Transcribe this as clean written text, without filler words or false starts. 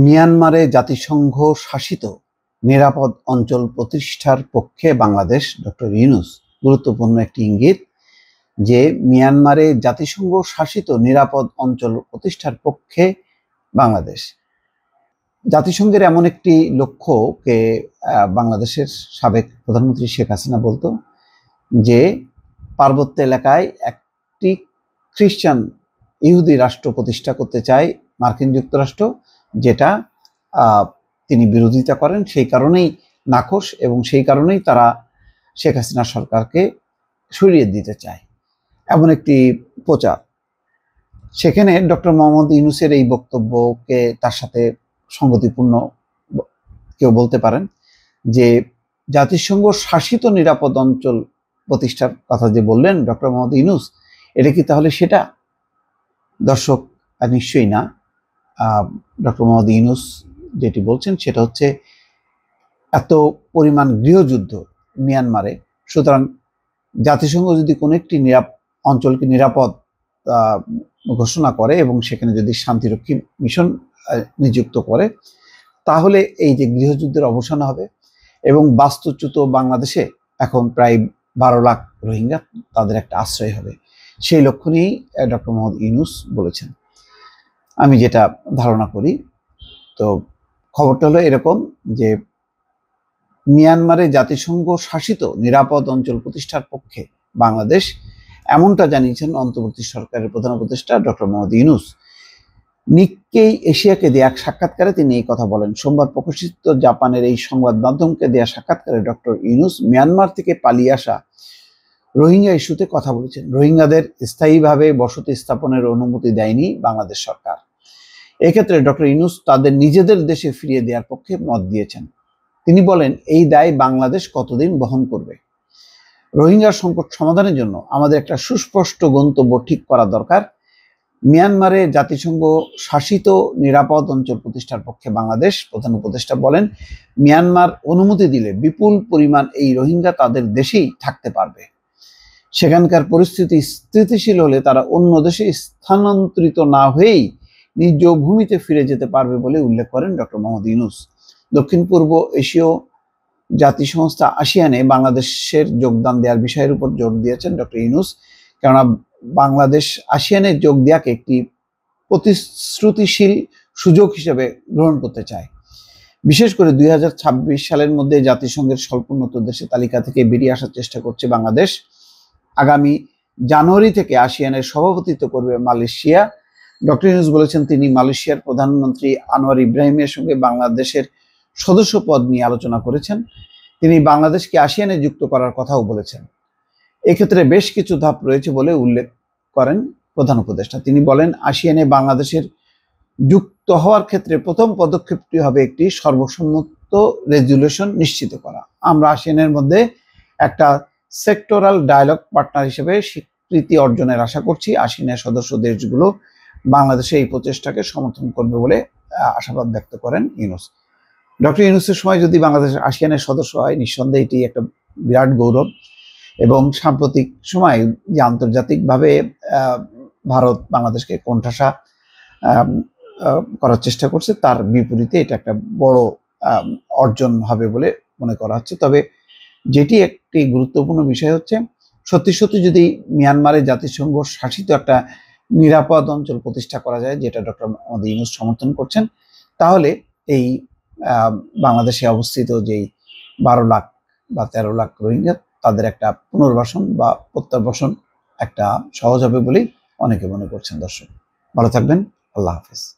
মিয়ানমারে জাতিসংঘ শাসিত নিরাপদ অঞ্চল প্রতিষ্ঠার পক্ষে বাংলাদেশ। ডক্টর ইউনূস গুরুত্বপূর্ণ একটি ইঙ্গিত যে মিয়ানমারে জাতিসংঘ শাসিত নিরাপদ অঞ্চল প্রতিষ্ঠার পক্ষে বাংলাদেশ। জাতিসংঘের এমন একটি লক্ষ্যকে বাংলাদেশের সাবেক প্রধানমন্ত্রী শেখ হাসিনা বলতো যে পার্বত্য এলাকায় একটি খ্রিস্টান ইহুদি রাষ্ট্র প্রতিষ্ঠা করতে চায় মার্কিন যুক্তরাষ্ট্র, যেটা তিনি বিরোধিতা করেন। সেই কারণেই নাখোশ এবং সেই কারণেই তারা শেখ হাসিনা সরকারকে সরিয়ে দিতে চায়, এমন একটি প্রচার। সেখানে ডক্টর মোহাম্মদ ইউনূসের এই বক্তব্যকে তার সাথে সঙ্গতিপূর্ণ কেউ বলতে পারেন যে জাতিসংঘ শাসিত নিরাপদ অঞ্চল প্রতিষ্ঠার কথা যে বললেন ডক্টর মোহাম্মদ ইউনূস, এটা কি তাহলে সেটা? দর্শক, নিশ্চয়ই না। ডক্টর মোহাম্মদ ইউনূস যেটি বলছেন সেটা হচ্ছে এত পরিমাণ গৃহযুদ্ধ মিয়ানমারে, সুতরাং জাতিসংঘ যদি কোনো একটি অঞ্চলকে নিরাপদ ঘোষণা করে এবং সেখানে যদি শান্তিরক্ষী মিশন নিযুক্ত করে, তাহলে এই যে গৃহযুদ্ধের অবসান হবে এবং বাস্তুচ্যুত বাংলাদেশে এখন প্রায় 12 লাখ রোহিঙ্গা, তাদের একটা আশ্রয় হবে। সেই লক্ষ্য নিয়েই ডক্টর মোহাম্মদ ইউনূস বলেছেন, আমি যেটা ধারণা করি। তো খবরটা হলো এরকম যে মিয়ানমারে জাতিসংঘ শাসিত নিরাপদ অঞ্চল প্রতিষ্ঠার পক্ষে বাংলাদেশ, এমনটা জানিয়েছেন অন্তর্বর্তী সরকারের প্রধান উপদেষ্টা ডক্টর মোহাম্মদ ইউনূস। নিক্কেই এশিয়াকে দেয়া এক সাক্ষাৎকারে তিনি এই কথা বলেন। সোমবার প্রকাশিত জাপানের এই সংবাদ মাধ্যমকে দেয়া সাক্ষাৎকারে ডক্টর ইউনূস মিয়ানমার থেকে পালিয়ে আসা রোহিঙ্গা ইস্যুতে কথা বলেছেন। রোহিঙ্গাদের স্থায়ীভাবে বসতি স্থাপনের অনুমতি দেয়নি বাংলাদেশ সরকার। এক্ষেত্রে ডক্টর ইউনূস তাদের নিজেদের দেশে ফিরিয়ে দেওয়ার পক্ষে মত দিয়েছেন। তিনি বলেন, এই দায় বাংলাদেশ কতদিন বহন করবে? রোহিঙ্গা সংকট সমাধানের জন্য আমাদের একটা সুস্পষ্ট গন্তব্য ঠিক করা দরকার। মিয়ানমারে জাতিসংঘ শাসিত নিরাপদ অঞ্চল প্রতিষ্ঠার পক্ষে বাংলাদেশ। প্রধান উপদেষ্টা বলেন, মিয়ানমার অনুমতি দিলে বিপুল পরিমাণ এই রোহিঙ্গা তাদের দেশেই থাকতে পারবে। সেখানকার পরিস্থিতি স্থিতিশীল হলে তারা অন্য দেশে স্থানান্তরিত না হয়েই নিজ ভূমিতে ফিরে যেতে পারবে বলে উল্লেখ করেন ডক্টর মোহাম্মদ ইউনূস। দক্ষিণ পূর্ব এশীয় জাতি সংস্থা আসিয়ানে বাংলাদেশের যোগদান দেওয়ার বিষয়ের উপর জোর দিয়েছেন ডক্টর ইউনূস, কেননা বাংলাদেশ আসিয়ানে যোগ দেওয়াকে একটি প্রতিশ্রুতিশীল সুযোগ হিসেবে গ্রহণ করতে চায়। বিশেষ করে 2026 সালের মধ্যে জাতিসংঘের স্বল্পোন্নত দেশের তালিকা থেকে বেরিয়ে আসার চেষ্টা করছে বাংলাদেশ। আগামী জানুয়ারি থেকে আসিয়ানের সভাপতিত্ব করবে মালয়েশিয়া। ডক্টর ইউনূস বলেছেন, তিনি মালয়েশিয়ার প্রধানমন্ত্রী আনোয়ার ইব্রাহিমের সঙ্গে বাংলাদেশের সদস্য পদ নিয়ে আলোচনা করেছেন। তিনি বাংলাদেশকে আসিয়ানে যুক্ত করার কথাও বলেছেন। এক্ষেত্রে বেশ কিছু ধাপ রয়েছে বলে উল্লেখ করেন প্রধান উপদেষ্টা। তিনি বলেন, আসিয়ানে বাংলাদেশের যুক্ত হওয়ার ক্ষেত্রে প্রথম পদক্ষেপটি হবে একটি সর্বসম্মত রেজুলেশন নিশ্চিত করা। আমরা আসিয়ানের মধ্যে একটা সেক্টরাল ডায়ালগ পার্টনার হিসেবে স্বীকৃতি অর্জনের আশা করছি। আসিয়ানের সদস্য দেশগুলো বাংলাদেশে এই প্রচেষ্টাকে সমর্থন করবে বলে আশাবাদ ব্যক্ত করেন ইউনূস। ডক্টর ইউনূসের সময় যদি বাংলাদেশ আসিয়ানের সদস্য হয়, নিঃসন্দেহে এটি একটা বিরাট গৌরব। এবং সাম্প্রতিক সময় যে আন্তর্জাতিকভাবে ভারত বাংলাদেশকে কোণঠাসা করার চেষ্টা করছে, তার বিপরীতে এটা একটা বড় অর্জন হবে বলে মনে করা হচ্ছে। তবে যেটি একটি গুরুত্বপূর্ণ বিষয় হচ্ছে, সত্যি সত্যি যদি মিয়ানমারে জাতিসংঘ শাসিত একটা নিরাপদ অঞ্চল প্রতিষ্ঠা করা যায়, যেটা ডক্টর মোহাম্মদ ইউনূস সমর্থন করছেন, তাহলে এই বাংলাদেশে অবস্থিত যেই 12 লাখ বা 13 লাখ রোহিঙ্গা, তাদের একটা পুনর্বাসন বা প্রত্যাবাসন একটা সহজ হবে বলেই অনেকে মনে করছেন। দর্শক, ভালো থাকবেন। আল্লাহ হাফেজ।